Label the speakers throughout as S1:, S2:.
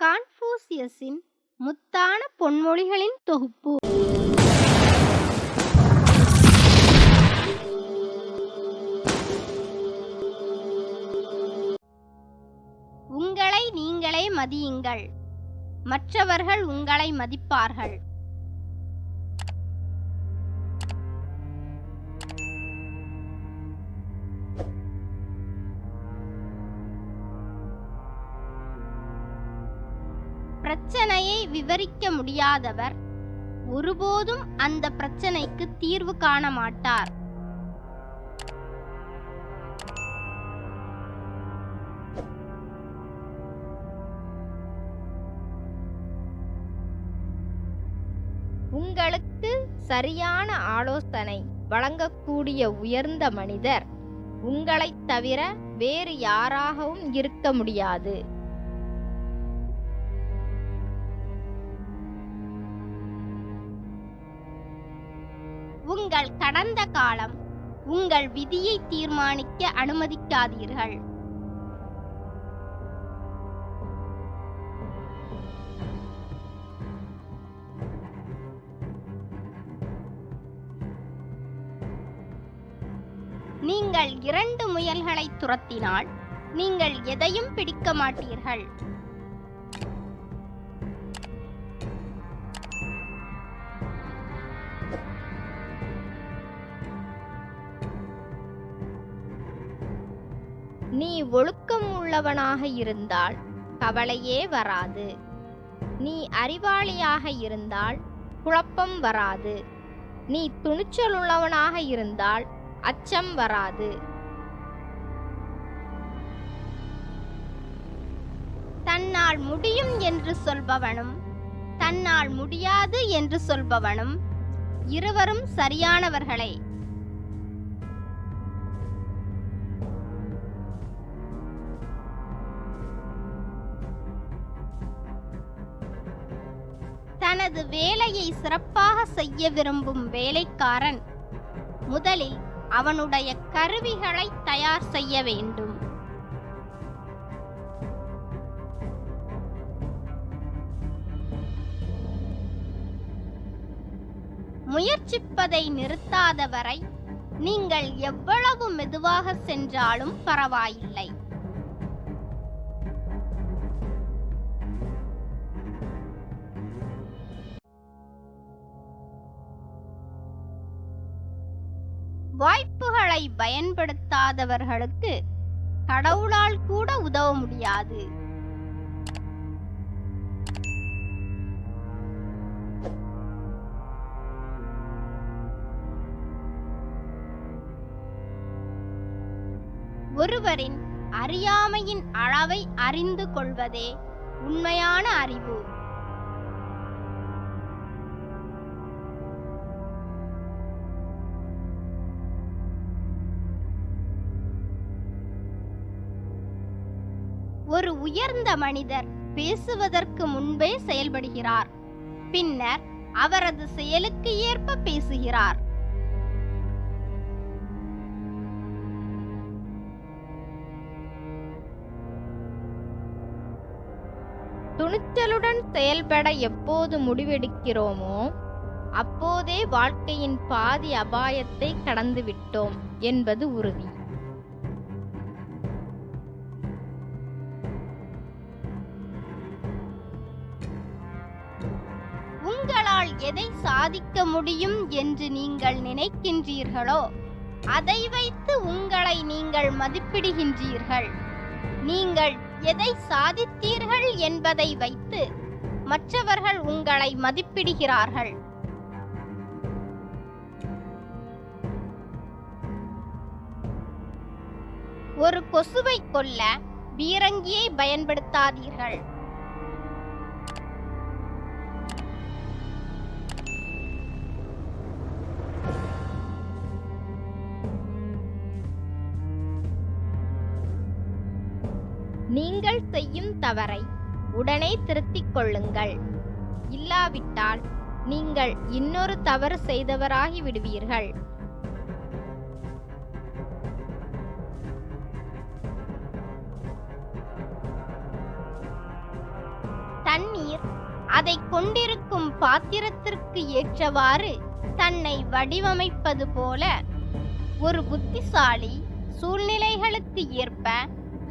S1: கான்ஃபூசியஸின் முத்தான பொன்மொழிகளின் தொகுப்பு. உங்களை நீங்களே மதியுங்கள், மற்றவர்கள் உங்களை மதிப்பார்கள். பிரச்சனையை விவரிக்க முடியாதவர் ஒருபோதும் அந்த பிரச்சனைக்கு தீர்வு காண மாட்டார். உங்களுக்கு சரியான ஆலோசனை வழங்கக்கூடிய உயர்ந்த மனிதர் உங்களைத் தவிர வேறு யாராகவும் இருக்க முடியாது. உங்கள் கடந்த காலம் உங்கள் விதியை தீர்மானிக்க அனுமதிக்காதீர்கள். நீங்கள் 2 முயல்களை துரத்தினால் நீங்கள் எதையும் பிடிக்க மாட்டீர்கள். நீ ஒழுக்கம் உள்ளவனாக இருந்தால் கவலையே வராது. நீ அறிவாளியாக இருந்தால் குழப்பம் வராது. நீ துணிச்சல் உள்ளவனாக இருந்தால் அச்சம் வராது. தன்னால் முடியும் என்று சொல்பவனும் தன்னால் முடியாது என்று சொல்பவனும் இருவரும் சரியானவர்களே. தனது வேலையை சிறப்பாக செய்ய விரும்பும் வேலைக்காரன் முதலில் அவனுடைய கருவிகளை தயார் செய்ய வேண்டும். முயற்சிப்பதை நிறுத்தாதவரை நீங்கள் எவ்வளவு மெதுவாக சென்றாலும் பரவாயில்லை. வாய்ப்புகளை பயன்படுத்தாதவர்களுக்கு கடவுளால் கூட உதவ முடியாது. ஒருவரின் அறியாமையின் அளவை அறிந்து கொள்வதே உண்மையான அறிவு. ஒரு உயர்ந்த மனிதர் பேசுவதற்கு முன்பே செயல்படுகிறார், பின்னர் அவரது செயலுக்கு ஏற்ப பேசுகிறார். துணிச்சலுடன் செயல்பட எப்போது முடிவெடுக்கிறோமோ அப்போதே வாழ்க்கையின் பாதி அபாயத்தை கடந்துவிட்டோம் என்பது உறுதி. உங்களால் எதை சாதிக்க முடியும் என்று நீங்கள் நினைக்கின்றீர்களோ அதை வைத்து உங்களை நீங்கள் மதிப்பிடுகின்றீர்கள். நீங்கள் எதை சாதித்தீர்கள் என்பதை வைத்து மற்றவர்கள் உங்களை மதிப்பிடுகிறார்கள். ஒரு கொசுவை கொல்ல பீரங்கியை பயன்படுத்தாதீர்கள். நீங்கள் செய்யும் தவறை உடனே திருத்திக் கொள்ளுங்கள். இல்லாவிட்டால் நீங்கள் இன்னொரு தவறு செய்தவராகி விடுவீர்கள். அதை கொண்டிருக்கும் பாத்திரத்திற்கு ஏற்றவாறு தன்னை வடிவமைப்பது போல ஒரு புத்திசாலி சூழ்நிலைகளுக்கு ஏற்ப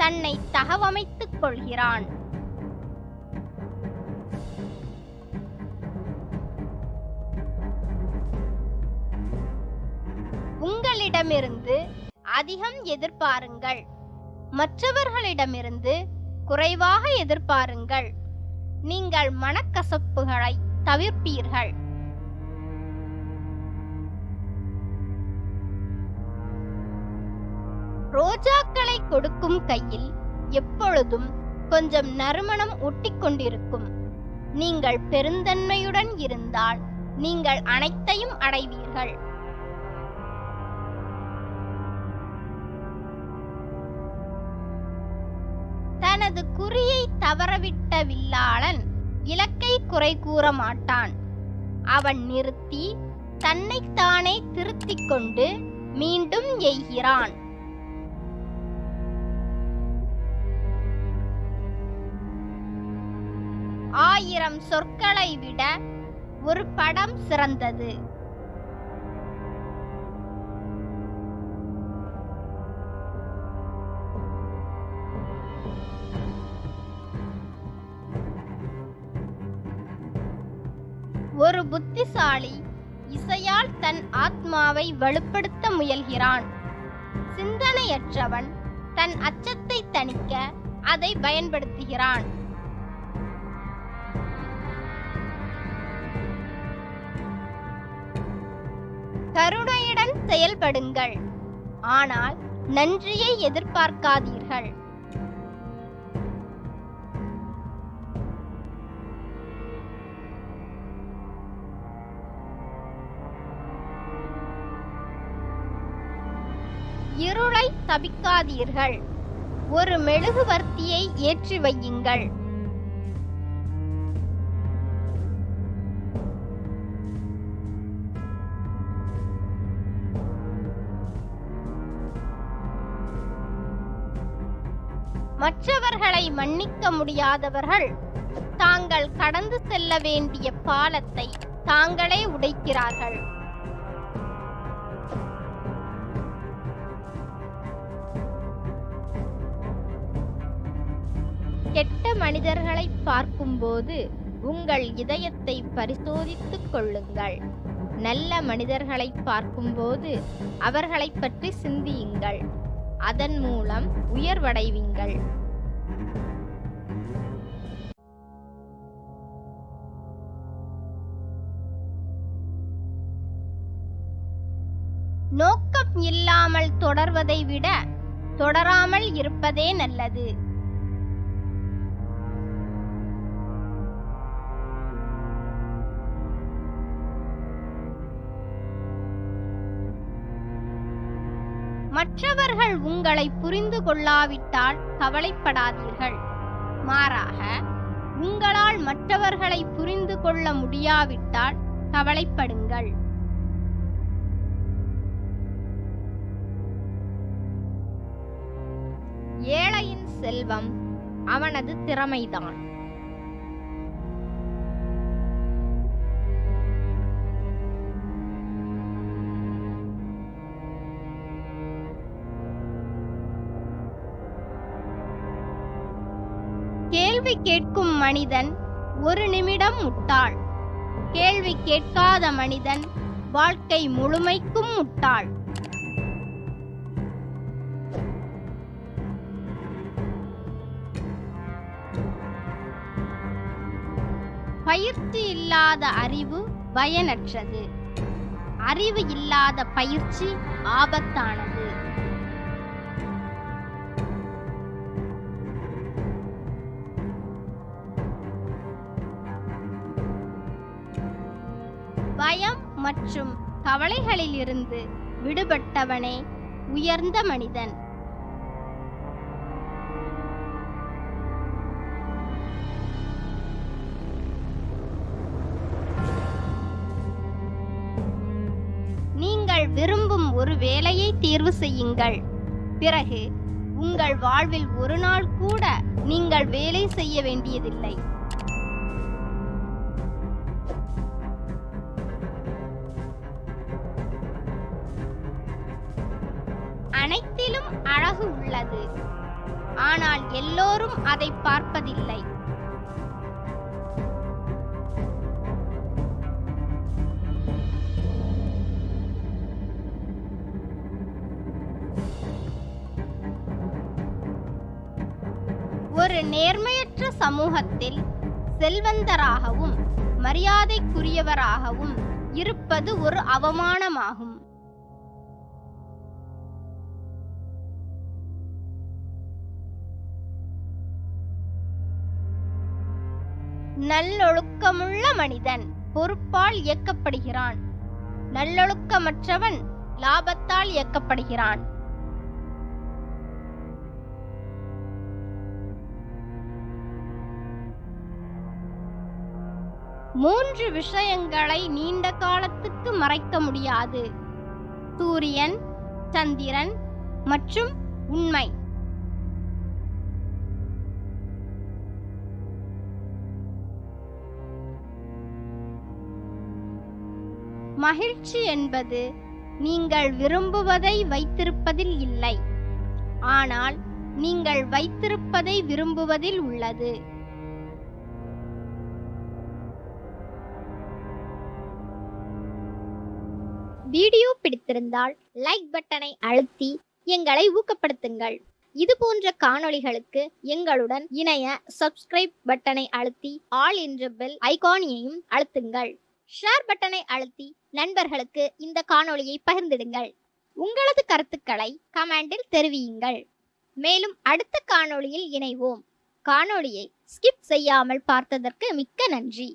S1: தன்னை தகவமைத்துக் கொள்கிறான். உங்களிடமிருந்து அதிகம் எதிர்பாருங்கள், மற்றவர்களிடமிருந்து குறைவாக எதிர்பாருங்கள். நீங்கள் மனக்கசப்புகளை தவிர்ப்பீர்கள். ரோஜாக்களை கொடுக்கும் கையில் எப்பொழுதும் கொஞ்சம் நறுமணம் ஒட்டிக்கொண்டிருக்கும். நீங்கள் பெருந்தன்மையுடன் இருந்தால் நீங்கள் அனைத்தையும் அடைவீர்கள். தனது குறியை தவறவிட்ட வில்லாளன் இலக்கை குறை கூற மாட்டான். அவன் நிறுத்தி தன்னைத்தானே திருத்திக் கொண்டு மீண்டும் எய்கிறான். ஆயிரம் சொற்களை விட ஒரு படம் சிறந்தது. ஒரு புத்திசாலி இசையால் தன் ஆத்மாவை வலுப்படுத்த முயல்கிறான். சிந்தனையற்றவன் தன் அச்சத்தை தணிக்க அதை பயன்படுத்துகிறான். கருணையுடன் செயல்படுங்கள், ஆனால் நன்றியை எதிர்பார்க்காதீர்கள். இருளை தபிக்காதீர்கள், ஒரு மெழுகுவர்த்தியை ஏற்றி வையுங்கள். மற்றவர்களை மன்னிக்க முடியாதவர்கள் தாங்கள் கடந்து செல்ல வேண்டிய பாலத்தை தாங்களே உடைக்கிறார்கள். கெட்ட மனிதர்களை பார்க்கும்போது உங்கள் இதயத்தை பரிசோதித்துக் கொள்ளுங்கள். நல்ல மனிதர்களை பார்க்கும்போது அவர்களை பற்றி சிந்தியுங்கள். அதன் மூலம் உயர்வடைவீங்கள். நோக்கம் இல்லாமல் தொடர்வதை விட தொடராமல் இருப்பதே நல்லது. மற்றவர்கள் உங்களை புரிந்து கொள்ளாவிட்டால் கவலைப்படாதீர்கள். மாறாக, உங்களால் மற்றவர்களை புரிந்து கொள்ள முடியாவிட்டால் கவலைப்படுங்கள். ஏழையின் செல்வம் அவனது திறமைதான். கேள்வி கேட்கும் மனிதன் ஒரு நிமிடம் முட்டாள். கேள்வி கேட்காத மனிதன் வாழ்க்கை முழுமைக்கும் முட்டாள். பயிற்சி இல்லாத அறிவு பயனற்றது. அறிவு இல்லாத பயிற்சி ஆபத்தானது. பயம் மற்றும் கவலைகளிலிருந்து விடுபட்டவனே உயர்ந்த மனிதன். நீங்கள் விரும்பும் ஒரு வேலையை தேர்வு செய்யுங்கள். பிறகு உங்கள் வாழ்வில் ஒரு நாள் கூட நீங்கள் வேலை செய்ய வேண்டியதில்லை. உள்ளது. ஆனால் எல்லோரும் அதை பார்ப்பதில்லை. ஒரு நேர்மையற்ற சமூகத்தில் செல்வந்தராகவும் மரியாதைக்குரியவராகவும் இருப்பது ஒரு அவமானமாகும். நல்லொழுக்கமுள்ள மனிதன் பொறுப்பால் இயக்கப்படுகிறான். நல்லொழுக்கமற்றவன் லாபத்தால் இயக்கப்படுகிறான். மூன்று விஷயங்களை நீண்ட காலத்துக்கு மறைக்க முடியாது: சூரியன், சந்திரன் மற்றும் உண்மை. மகிழ்ச்சி என்பது நீங்கள் விரும்புவதை வைத்திருப்பதில் இல்லை, ஆனால் நீங்கள் வைத்திருப்பதை விரும்புவதில் உள்ளது.
S2: வீடியோ பிடித்திருந்தால் லைக் பட்டனை அழுத்தி எங்களை ஊக்கப்படுத்துங்கள். இது போன்ற காணொளிகளுக்கு எங்களுடன் இணைய சப்ஸ்கிரைப் பட்டனை அழுத்தி ஆல் என்ற பெல் ஐகானையும் அழுத்துங்கள். ஷேர் பட்டனை அழுத்தி நண்பர்களுக்கு இந்த காணொளியை பகிர்ந்திடுங்கள். உங்களது கருத்துக்களை கமெண்டில் தெரிவியுங்கள். மேலும் அடுத்த காணொளியில் இணைவோம். காணொளியை ஸ்கிப் செய்யாமல் பார்த்ததற்கு மிக்க நன்றி.